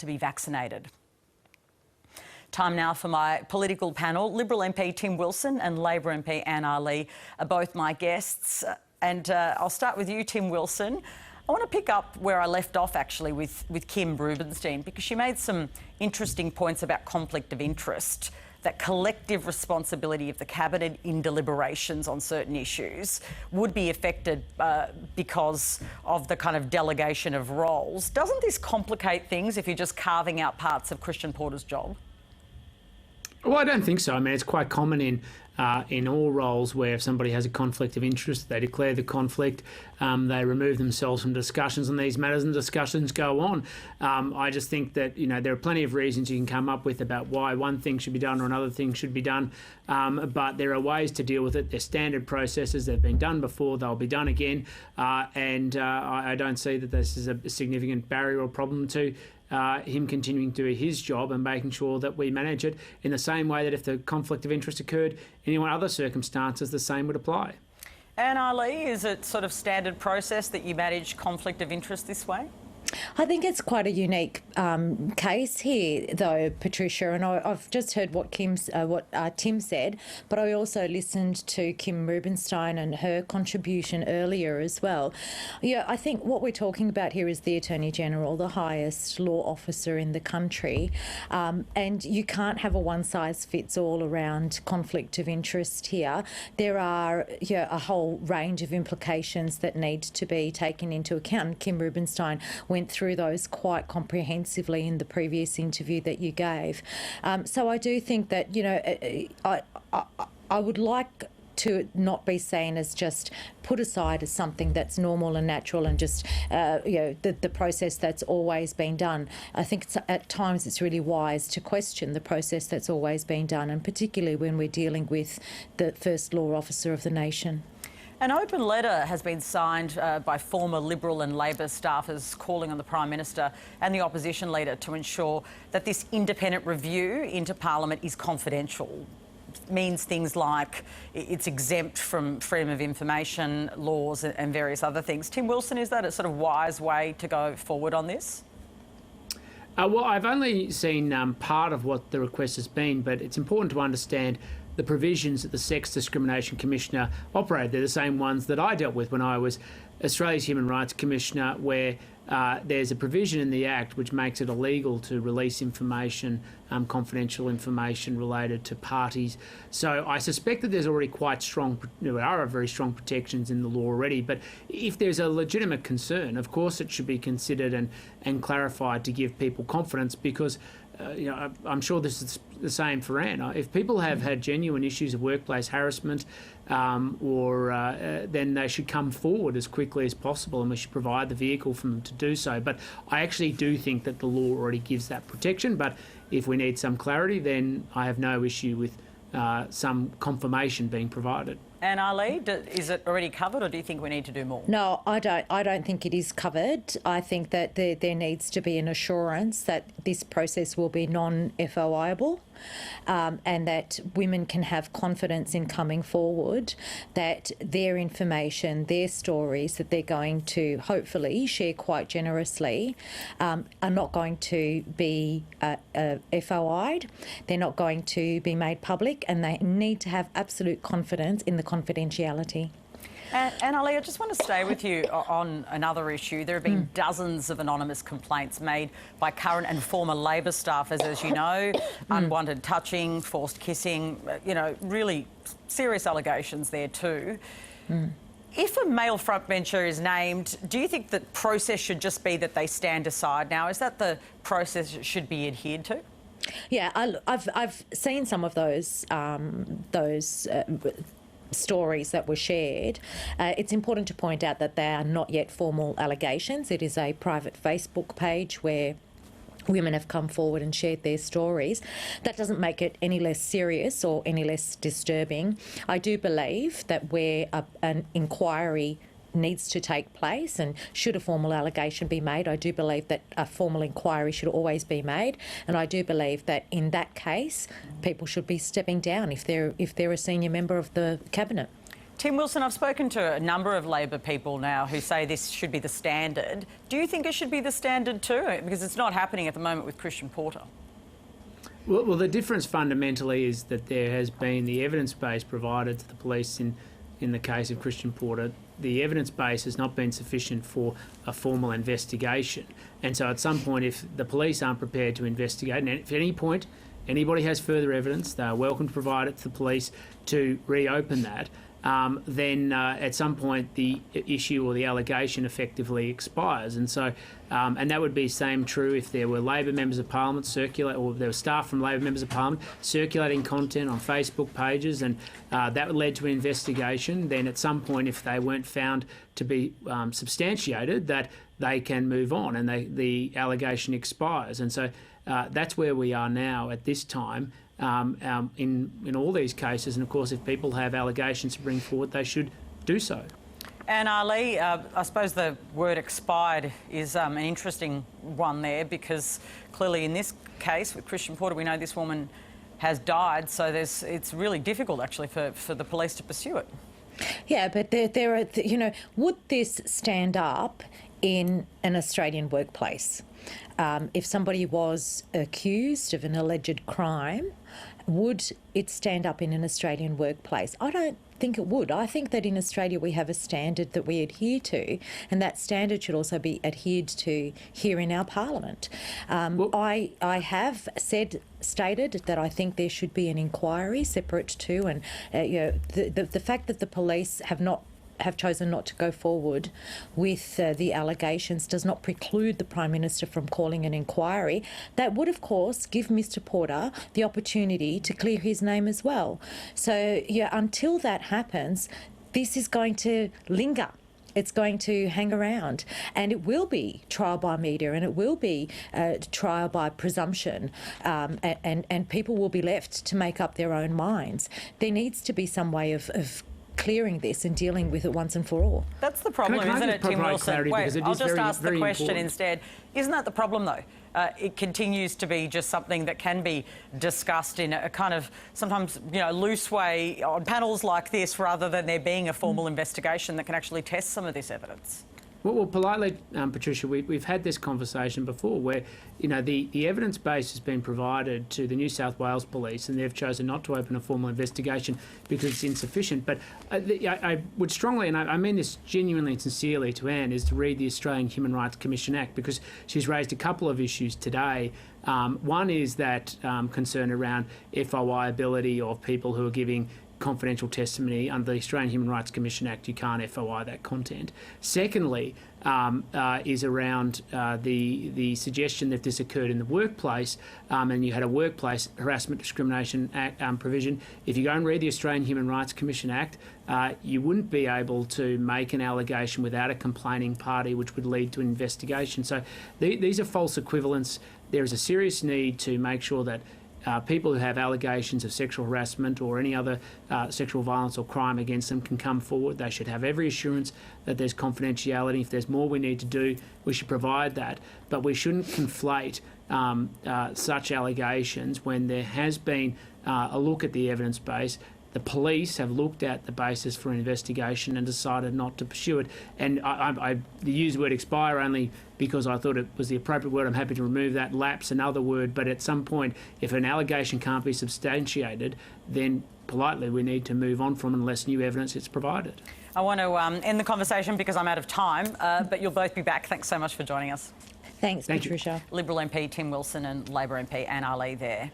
to be vaccinated. Time now for my political panel. Liberal MP Tim Wilson and Labor MP Anne Ali are both my guests. And I'll start with you, Tim Wilson. I want to pick up where I left off, actually, with Kim Rubenstein, because she made some interesting points about conflict of interest, that collective responsibility of the Cabinet in deliberations on certain issues would be affected because of the kind of delegation of roles. Doesn't this complicate things if you're just carving out parts of Christian Porter's job? Well, I don't think so. I mean, it's quite common in all roles where if somebody has a conflict of interest, they declare the conflict, they remove themselves from discussions on these matters, and discussions go on. I just think that, you know, there are plenty of reasons you can come up with about why one thing should be done or another thing should be done, but there are ways to deal with it. They're standard processes. They've been done before. They'll be done again, and I don't see that this is a significant barrier or problem to him continuing to do his job and making sure that we manage it in the same way that if the conflict of interest occurred in any other circumstances, the same would apply. Anne Ali, is it sort of standard process that you manage conflict of interest this way? I think it's quite a unique case here, though, Patricia, and I've just heard what Tim said, but I also listened to Kim Rubenstein and her contribution earlier as well. Yeah, I think what we're talking about here is the Attorney General, the highest law officer in the country, and you can't have a one-size-fits-all around conflict of interest here. There are a whole range of implications that need to be taken into account. Kim Rubenstein went through those quite comprehensively in the previous interview that you gave. So I do think that, you know, I would like to not be seen as just put aside as something that's normal and natural and just, the process that's always been done. I think at times it's really wise to question the process that's always been done, and particularly when we're dealing with the first law officer of the nation. An open letter has been signed by former Liberal and Labor staffers calling on the Prime Minister and the opposition leader to ensure that this independent review into Parliament is confidential. It means things like it's exempt from freedom of information laws and various other things. Tim Wilson, is that a sort of wise way to go forward on this? Well, I've only seen part of what the request has been, but it's important to understand the provisions that the Sex Discrimination Commissioner operated. They're the same ones that I dealt with when I was Australia's Human Rights Commissioner, where there's a provision in the Act which makes it illegal to release information, confidential information related to parties. So I suspect that there's already quite strong, there are very strong protections in the law already, but if there's a legitimate concern, of course it should be considered and clarified to give people confidence, because I'm sure this is the same for Anne. If people have had genuine issues of workplace harassment, then they should come forward as quickly as possible, and we should provide the vehicle for them to do so. But I actually do think that the law already gives that protection. But if we need some clarity, then I have no issue with some confirmation being provided. Anne Ali, is it already covered, or do you think we need to do more? No, I don't think it is covered. I think that there needs to be an assurance that this process will be non-FOIable, and that women can have confidence in coming forward, that their information, their stories that they're going to hopefully share quite generously are not going to be FOI'd. They're not going to be made public, and they need to have absolute confidence in the confidentiality. And Ali, I just want to stay with you on another issue. There have been dozens of anonymous complaints made by current and former Labor staffers, as you know, unwanted touching, forced kissing, really serious allegations there too. If a male frontbencher is named, do you think the process should just be that they stand aside now? Is that the process that should be adhered to? Yeah, I've seen some of those stories that were shared. It's important to point out that they are not yet formal allegations. It is a private Facebook page where women have come forward and shared their stories. That doesn't make it any less serious or any less disturbing. I do believe that where an inquiry needs to take place, and should a formal allegation be made, I do believe that a formal inquiry should always be made, and I do believe that in that case people should be stepping down if they're a senior member of the Cabinet. Tim Wilson, I've spoken to a number of Labor people now who say this should be the standard. Do you think it should be the standard too? Because it's not happening at the moment with Christian Porter. Well, the difference fundamentally is that there has been the evidence base provided to the police in the case of Christian Porter. The evidence base has not been sufficient for a formal investigation. And so at some point, if the police aren't prepared to investigate, and if at any point anybody has further evidence, they are welcome to provide it to the police to reopen that. Then at some point the issue or the allegation effectively expires. And so, and that would be same true if there were Labor members of Parliament or there were staff from Labor members of Parliament circulating content on Facebook pages, and that led to an investigation. Then at some point, if they weren't found to be substantiated, that they can move on and the allegation expires. And so that's where we are now at this time. In all these cases, and of course if people have allegations to bring forward, they should do so. And Ali, I suppose the word expired is an interesting one there, because clearly in this case with Christian Porter, we know this woman has died, so it's really difficult actually for the police to pursue it. Yeah, but there are, you know, would this stand up in an Australian workplace? If somebody was accused of an alleged crime, would it stand up in an Australian workplace? I don't think it would. I think that in Australia we have a standard that we adhere to, and that standard should also be adhered to here in our Parliament. I have stated that I think there should be an inquiry separate to, and the fact that the police have chosen not to go forward with the allegations does not preclude the Prime Minister from calling an inquiry. That would, of course, give Mr Porter the opportunity to clear his name as well. So, yeah, until that happens, this is going to linger. It's going to hang around, and it will be trial by media, and it will be trial by presumption, and people will be left to make up their own minds. There needs to be some way of clearing this and dealing with it once and for all. That's the problem, isn't it, Tim Wilson? Wait, I'll just ask the question instead. Isn't that the problem, though? It continues to be just something that can be discussed in a kind of sometimes, loose way on panels like this, rather than there being a formal investigation that can actually test some of this evidence. Well, politely, Patricia, we've had this conversation before where, the evidence base has been provided to the New South Wales Police, and they've chosen not to open a formal investigation because it's insufficient. But I would strongly, and I mean this genuinely and sincerely to Anne, is to read the Australian Human Rights Commission Act, because she's raised a couple of issues today. One is that concern around FOI ability of people who are giving confidential testimony. Under the Australian Human Rights Commission Act, you can't FOI that content. Secondly, is around the suggestion that this occurred in the workplace, and you had a workplace harassment discrimination act, provision. If you go and read the Australian Human Rights Commission Act, you wouldn't be able to make an allegation without a complaining party, which would lead to an investigation. So these are false equivalents. There is a serious need to make sure that people who have allegations of sexual harassment or any other sexual violence or crime against them can come forward. They should have every assurance that there's confidentiality. If there's more we need to do, we should provide that. But we shouldn't conflate such allegations when there has been a look at the evidence base. The police have looked at the basis for an investigation and decided not to pursue it. And I use the word expire only because I thought it was the appropriate word. I'm happy to remove that. Lapse, another word. But at some point, if an allegation can't be substantiated, then politely we need to move on from it unless new evidence is provided. I want to end the conversation because I'm out of time, but you'll both be back. Thanks so much for joining us. Thanks, Patricia. Liberal MP Tim Wilson and Labor MP Anne Ali there.